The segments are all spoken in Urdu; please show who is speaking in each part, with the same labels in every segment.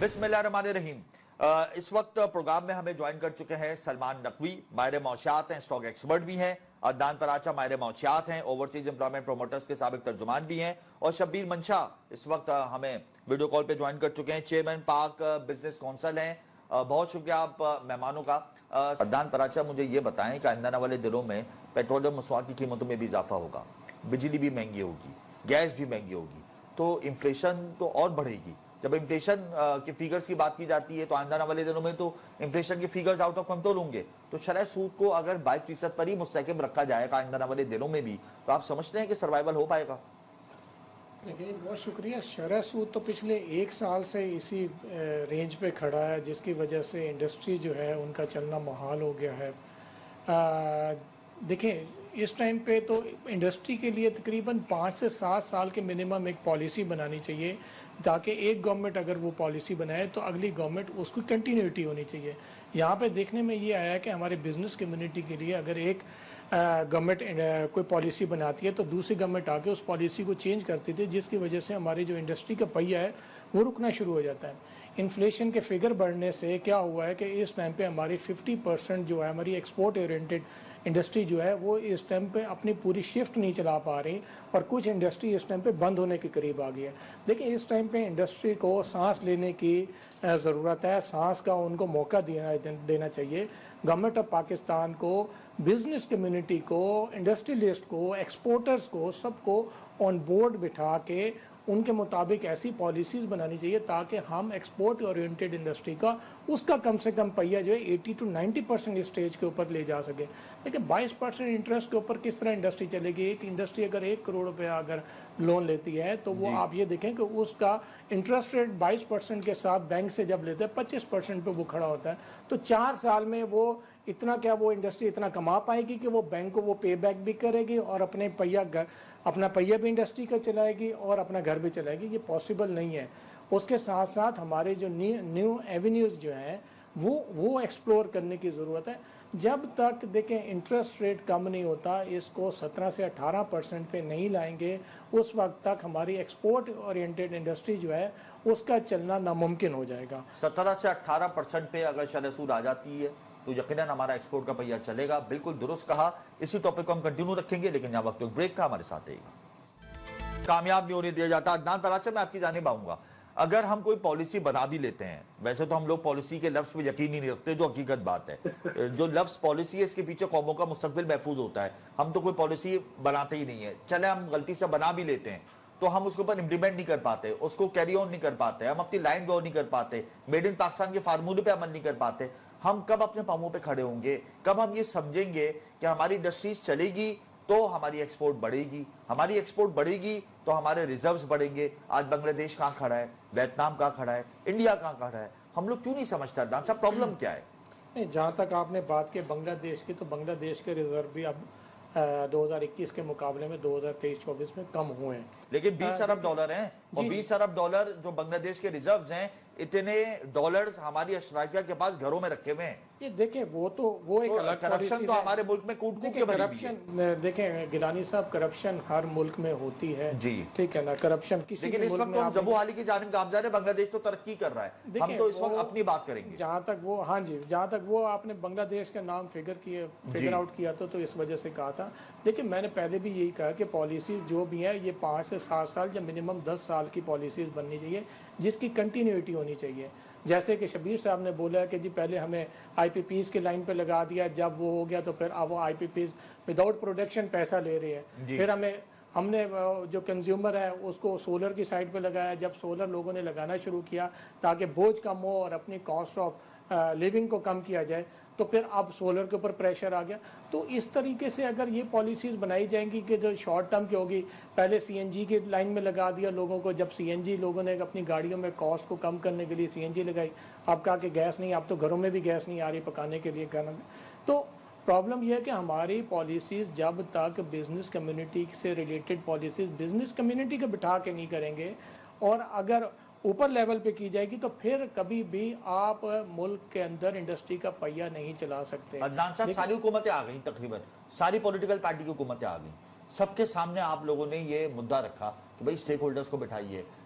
Speaker 1: بسم اللہ الرحمن الرحیم. اس وقت پروگرام میں ہمیں جوائن کر چکے ہیں سلمان نقوی، ماہر معاشیات ہیں، اسٹاک ایکسپرٹ بھی ہیں. عدنان پراچا ماہر معاشیات ہیں، اوورسیز امپلائمنٹ پروموٹرز کے سابق ترجمان بھی ہیں. اور شبیر منشا اس وقت ہمیں ویڈیو کال پہ جوائن کر چکے ہیں، چیئرمین پاک بزنس کونسل ہیں. بہت شکریہ آپ مہمانوں کا. عدنان پراچا، مجھے یہ بتائیں کہ آئندہ والے دنوں میں پیٹرول اور مسوار کی قیمتوں میں بھی اضافہ ہوگا، بجلی بھی مہنگی ہوگی، گیس بھی مہنگی ہوگی، تو انفلیشن تو اور بڑھے گی. جب انفلیشن کے فیگرز کی بات کی جاتی ہے تو آئندہ والے دنوں میں تو انفلیشن کے فیگرز آؤٹ آف کنٹرول ہوں گے. تو شرح سود کو اگر 22% پر ہی مستحکم رکھا جائے گا آئندہ والے دنوں میں بھی، تو آپ سمجھتے ہیں کہ سروائیول ہو پائے گا؟
Speaker 2: دیکھیے، بہت شکریہ. شرح سود تو پچھلے ایک سال سے اسی رینج پہ کھڑا ہے، جس کی وجہ سے انڈسٹری جو ہے ان کا چلنا محال ہو گیا ہے. دیکھیں، اس ٹائم پہ تو انڈسٹری کے لیے تقریباً 5 سے 7 سال کے منیمم ایک پالیسی بنانی چاہیے، تاکہ ایک گورنمنٹ اگر وہ پالیسی بنائے تو اگلی گورنمنٹ اس کو کنٹینیوٹی ہونی چاہیے. یہاں پہ دیکھنے میں یہ آیا کہ ہمارے بزنس کمیونٹی کے لیے اگر ایک گورنمنٹ کوئی پالیسی بناتی ہے تو دوسری گورنمنٹ آ کے اس پالیسی کو چینج کرتی تھی، جس کی وجہ سے ہماری جو انڈسٹری کا پہیہ ہے وہ رکنا شروع ہو جاتا ہے. انفلیشن کے فگر بڑھنے سے کیا ہوا ہے کہ اس ٹائم پہ ہماری 50% جو ہے ہماری ایکسپورٹ اورینٹڈ انڈسٹری جو ہے وہ اس ٹائم پہ اپنی پوری شفٹ نہیں چلا پا رہی، اور کچھ انڈسٹری اس ٹائم پہ بند ہونے کے قریب آ گئی ہے. دیکھیں، اس ٹائم پہ انڈسٹری کو سانس لینے کی ضرورت ہے، سانس کا ان کو موقع دینا چاہیے. گورنمنٹ آف پاکستان کو، بزنس کمیونٹی کو، انڈسٹریلسٹ کو، ایکسپورٹرز کو، سب کو آن بورڈ بٹھا کے ان کے مطابق ایسی پالیسیز بنانی چاہیے تاکہ ہم ایکسپورٹ اورینٹڈ انڈسٹری کا اس کا کم سے کم پہیہ جو ہے 80 to 90% اسٹیج کے اوپر لے جا سکے. لیکن 22% انٹرسٹ کے اوپر کس طرح انڈسٹری چلے گی؟ ایک انڈسٹری اگر 1 کروڑ روپیہ اگر لون لیتی ہے تو وہ آپ یہ دیکھیں کہ اس کا انٹرسٹ ریٹ 22% کے ساتھ بینک سے جب لیتے ہیں 25% پہ وہ کھڑا ہوتا ہے. تو 4 سال میں وہ اتنا کیا وہ انڈسٹری اتنا کما پائے گی کہ وہ بینک کو وہ پے بیک بھی کرے گی اور اپنا پہیہ بھی انڈسٹری کا چلائے گی اور اپنا گھر بھی چلائے گی؟ یہ پاسبل نہیں ہے. اس کے ساتھ ساتھ ہمارے جو نیو ایونیوز جو ہیں وہ ایکسپلور کرنے کی ضرورت ہے. جب تک دیکھیں انٹرسٹ ریٹ کم نہیں ہوتا، اس کو 17 سے 18% پہ نہیں لائیں گے، اس وقت تک ہماری ایکسپورٹ اورینٹڈ انڈسٹری جو ہے اس کا چلنا ناممکن ہو جائے گا.
Speaker 1: 17 سے 18% پہ اگر شرح سود آ جاتی ہے تو یقیناً ہمارا ایکسپورٹ کا پہیہ چلے گا. بالکل درست کہا. اسی ٹاپک کو ہم کنٹینیو رکھیں گے، لیکن یہاں وقت بریک کا ہمارے ساتھ رہے گا. کامیاب نہیں ہونے دیا جاتا. عدنان پراچا، میں آپ کی جانب آؤں گا. اگر ہم کوئی پالیسی بنا بھی لیتے ہیں، ویسے تو ہم لوگ پالیسی کے لفظ پہ یقین ہی نہیں رکھتے، جو حقیقت بات ہے. جو لفظ پالیسی ہے اس کے پیچھے قوموں کا مستقبل محفوظ ہوتا ہے. ہم تو کوئی پالیسی بناتے ہی نہیں ہے. چلے ہم غلطی سے بنا بھی لیتے ہیں تو ہم اس کے اوپر امپلیمنٹ نہیں کر پاتے، اس کو کیری آن نہیں کر پاتے، ہم اپنی لائن ڈرا نہیں کر پاتے، میڈ ان پاکستان کے فارمولے پہ عمل نہیں کر پاتے. ہم کب اپنے پاؤں پہ کھڑے ہوں گے؟ کب ہم یہ سمجھیں گے کہ ہماری انڈسٹریز چلے گی تو ہماری ایکسپورٹ بڑھے گی؟ ہماری ایکسپورٹ بڑھے گی تو ہمارے ریزروز بڑھیں گے. آج بنگلہ دیش کہاں کھڑا ہے، ویتنام کہاں کھڑا ہے، انڈیا کہاں کھڑا ہے؟ ہم لوگ کیوں نہیں سمجھتا؟ عدنان صاحب، پرابلم کیا ہے؟
Speaker 2: نہیں، جہاں تک آپ نے بات کی بنگلہ دیش کی، تو بنگلہ دیش کے ریزرو بھی اب 2021 کے مقابلے میں 2023-24 میں کم ہوئے ہیں.
Speaker 1: لیکن 20 ارب ڈالر ہیں، اور 20 ارب ڈالر جو بنگلہ دیش کے ریزروز ہیں، اتنے ڈالرز ہماری اشرافیہ کے پاس گھروں میں رکھے ہوئے ہیں.
Speaker 2: یہ دیکھیں، وہ ایک الگ
Speaker 1: کرپشن تو ہمارے ملک میں کوٹ کوٹ کے بھری ہوئی ہے.
Speaker 2: دیکھیں گیلانی صاحب، کرپشن ہر ملک میں ہوتی ہے،
Speaker 1: جی
Speaker 2: ٹھیک ہے نا. کرپشن کسی
Speaker 1: لیکن اس وقت تو ہم زبو حالی کی جانب گامزن ہیں. بنگلہ دیش تو ترقی کر رہا ہے، ہم تو اس وقت اپنی بات کریں گے.
Speaker 2: جہاں تک وہ آپ نے بنگلہ دیش کا نام فگر آؤٹ کیا تو اس وجہ سے کہا تھا. دیکھیں، میں نے پہلے بھی یہی کہا کہ پالیسیز جو بھی ہیں یہ 5 سے 7 سال یا منیمم 10 سال کی پالیسیز بننی چاہیے، جس کی کنٹینیوٹی ہونی چاہیے. جیسے کہ شبیر صاحب نے بولا ہے کہ جی پہلے ہمیں آئی پی پیز کی لائن پہ لگا دیا، جب وہ ہو گیا تو پھر اب وہ آئی پی پیز وداؤٹ پروڈکشن پیسہ لے رہے ہیں. پھر ہم نے جو کنزیومر ہے اس کو سولر کی سائڈ پہ لگایا. جب سولر لوگوں نے لگانا شروع کیا تاکہ بوجھ کم ہو اور اپنی کاسٹ آف لیونگ کو کم کیا جائے، تو پھر اب سولر کے اوپر پریشر آ گیا. تو اس طریقے سے اگر یہ پالیسیز بنائی جائیں گی کہ جو شارٹ ٹرم کی ہوگی، پہلے سی این جی کی لائن میں لگا دیا لوگوں کو، جب سی این جی لوگوں نے اپنی گاڑیوں میں کاسٹ کو کم کرنے کے لیے سی این جی لگائی، اب کہا کہ گیس نہیں، اب تو گھروں میں بھی گیس نہیں آ رہی پکانے کے لیے کھانا. تو پرابلم یہ ہے کہ ہماری پالیسیز جب تک بزنس کمیونٹی سے ریلیٹڈ پالیسیز بزنس کمیونٹی کو بٹھا کے نہیں کریں گے، اور اگر اوپر لیول پہ کی جائے گی تو پھر کبھی بھی آپ ملک کے اندر انڈسٹری کا پہیہ نہیں چلا سکتے.
Speaker 1: عدنان صاحب، ساری حکومتیں آ گئیں، تقریباً ساری پولیٹیکل پارٹی کی حکومتیں آ گئیں. سب کے سامنے آپ لوگوں نے یہ مدعا رکھا کہ بھئی سٹیک ہولڈرز کو بٹھائیے،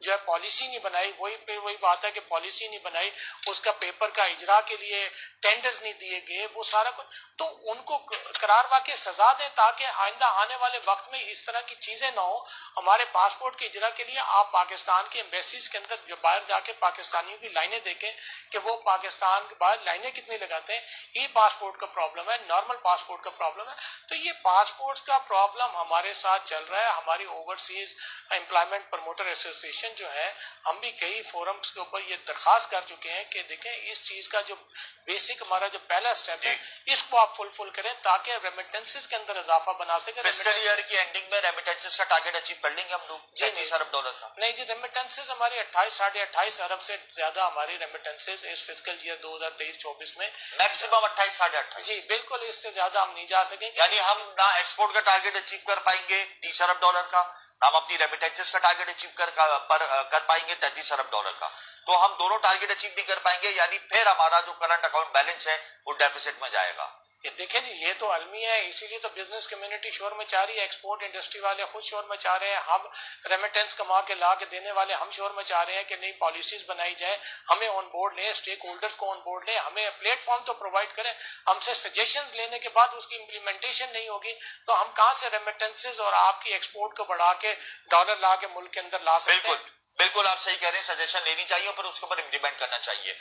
Speaker 3: جو ہے پالیسی نہیں بنائی, وہی بات ہے کہ پالیسی نہیں بنائی, اس کا پیپر کا اجرا کے لیے ٹینڈرز نہیں دیے گئے, وہ سارا کچھ, تو ان کو قرار واقع سزا دیں تاکہ آئندہ آنے والے وقت میں اس طرح کی چیزیں نہ ہوں. ہمارے پاسپورٹ کے اجرا کے لیے آپ پاکستان کے ایمبیسیز کے اندر جو باہر جا کے پاکستانیوں کی لائنیں دیکھیں کہ وہ پاکستان کے باہر لائنیں کتنی لگاتے ہیں. ای پاسپورٹ کا پرابلم ہے, نارمل پاسپورٹ کا پرابلم ہے. تو یہ پاسپورٹ کا پرابلم ہمارے ساتھ چل رہا ہے. ہماری اوورسیز امپلائمنٹ پروموٹر ایسوسیشن جو ہے, ہم بھی کئی فورمز کے اوپر یہ درخواست کر چکے ہیں کہ دیکھیں اس چیز کا جو بیسک ہمارا جو پہلا سٹیپ ہے اس کو آپ فلفل کریں تاکہ ریمیٹنسز کے اندر اضافہ بنا سکے.
Speaker 1: فسکل ایئر کی اینڈنگ میں ریمیٹنسز کا ٹارگٹ اچیو کر لیں گے ہم لوگ 33 ارب ڈالر کا.
Speaker 3: نہیں جی, ریمیٹنسز ہماری 28 ارب سے زیادہ ہماری ریمیٹنسز اس فسکل ایئر 2023-24 میں
Speaker 1: میکسیمم 28-28.
Speaker 3: جی بالکل, اس سے زیادہ ہم نہیں جا سکیں.
Speaker 1: یعنی ہم نہ ایکسپورٹ کا ٹارگٹ اچیو کر پائیں گے 30 ارب ڈالر کا, نہ ہم اپنی ریمیٹنسز کا ٹارگٹ اچیو کر پائیں گے 33 ارب ڈالر کا. تو ہم دونوں ٹارگٹ اچیو نہیں کر پائیں گے, یعنی پھر ہمارا جو کرنٹ اکاؤنٹ بیلنس ہے وہ ڈیفیسٹ میں جائے گا.
Speaker 3: دیکھیں جی, یہ تو المی ہے, اسی لیے تو بزنس کمیونٹی شور میں چاہ رہی ہے, ایکسپورٹ انڈسٹری والے خود شور میں چاہ رہے ہیں, ہم ریمیٹنس کما کے لا کے دینے والے ہم شور میں چاہ رہے ہیں کہ نئی پالیسیز بنائی جائے, ہمیں آن بورڈ لیں, اسٹیک ہولڈرز کو آن بورڈ لیں, ہمیں پلیٹ فارم تو پرووائڈ کریں. ہم سے سجیشنز لینے کے بعد اس کی امپلیمنٹیشن نہیں ہوگی تو ہم کہاں سے ریمیٹنسز اور آپ کی ایکسپورٹ کو بڑھا کے ڈالر لا کے ملک کے اندر لا سکتے ہیں.
Speaker 1: بالکل آپ صحیح کہہ رہے ہیں, سجیشن لینی چاہیے پر اس کے اوپر امپلیمنٹ کرنا چاہیے.